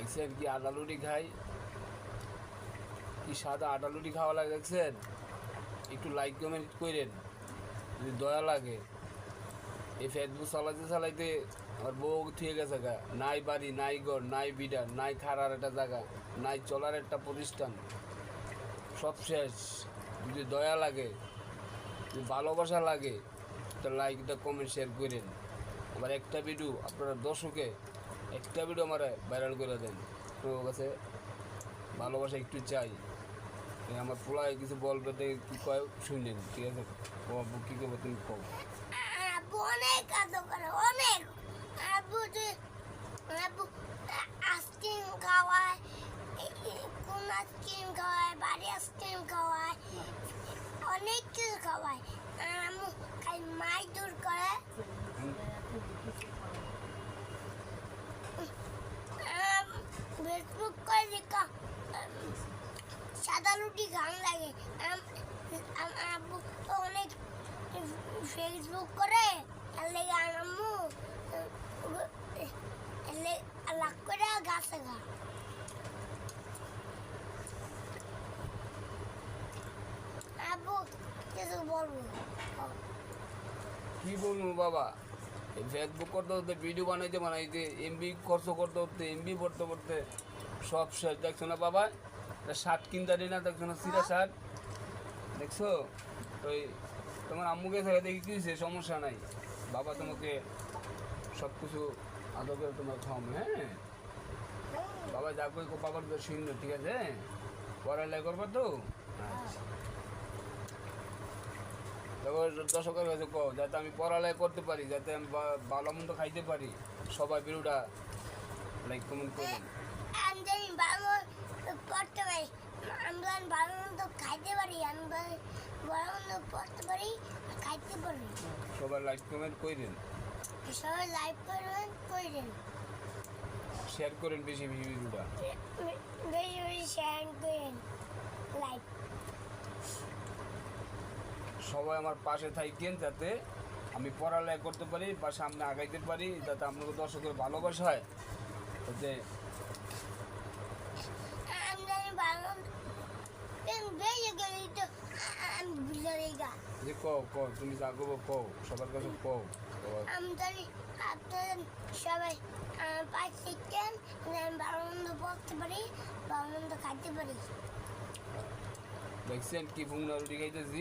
দেখছেন কি আটা লুটি খাই, কি সাদা আটা লুটি খাওয়া লাগে দেখছেন। একটু লাইক কমেন্ট করেন যদি দয়া লাগে। এই ফেসবুক চালাইতে চালাইতে আমার বউ থুয়ে গেছে গা, নাই বাড়ি নাই ঘর নাই বিডার নাই খারার একটা জায়গা নাই চলার একটা প্রতিষ্ঠান, সব শেষ। যদি দয়া লাগে, যদি ভালোবাসা লাগে, একটা লাইক একটা কমেন্ট শেয়ার করেন। আমার একটা ভিডিও আপনারা দর্শকে একটা ভিডিও আমার ভাইরাল করে দেন। আপনার কাছে ভালোবাসা একটু চাই। আমার পোলায় কিছু বলবে দেখে কি কয় শুনলেন, ঠিক আছে? কী করবো তুমি কও। আব্বু অনেক আদর করে, অনেক। আব্বু আব্বু আইসক্রিম খাওয়ায়, কোন আইসক্রিম খাওয়ায়, বাড়ি আইসক্রিম খাওয়ায়, অনেক কিছু খাওয়ায়। আম্মু খালি মাই দূর করে। ফেসবুক করে দেখা সাদা রুটি গান লাগে। আব্বু তো অনেক ফেসবুক করে, তার লেগে আম্মু লাগ করে গাছে গা। আব্বু কিছু বলবো? কি বলবো বাবা, এই ফেসবুক করতে করতে ভিডিও বানাইতে এমবি খরচ করতে করতে এমবি পড়তে পড়তে সব শেষ। দেখছো না বাবা, শার্ট কিনতে দিই না, দেখছো না সিরা শার্ট দেখছো? ওই তোমার আম্মুকে থেকে দেখি কি হয়েছে, সমস্যা নাই বাবা, তোমাকে সব কিছু আদর করে তোমার খাওয়াম। হ্যাঁ বাবা, যা কই বাবার তো শূন্য, ঠিক আছে? পড়ালেখা করবো তো। আচ্ছা, তারপর দর্শকের কাছে কও যাতে আমি পড়ালেখা করতে পারি, যাতে আমি ভালো মন্দ খাইতে পারি। সবাই ভিডিওটা লাইক কমেন্ট করুন। আমি জানি ভালো পড়তে পারি, আমি ভালো মন্দ খাইতে পারি, আমি ভালো মন্দ পড়তে পারি, খাইতে পারি। সবাই লাইক কমেন্ট করেন, সবাই লাইভ করবেন, করেন, শেয়ার করেন বেশি বেশি ভিডিওটা। বেশি বেশি শেয়ার করেন, লাইভ। সবাই আমার পাশে থাকেন যাতে আমি পড়ালেখা করতে পারি বা সামনে আগাইতে পারি, যাতে আপনাদের দর্শকের ভালোবাসা হয়। যাতে আমি জানি ভালো বেশি গেলেই তো আমি বুঝে গা। যে কও কও, তুমি যা করবো কও, সবার কাছে কও। আমি জানি আপনারা সবাই পাঁচ শিখতেন, আমি ভালো মন্দ পড়তে পারি, ভালো মন্দ খাইতে পারি। দেখছেন কি ভুংনা রুটি খাইতেছি।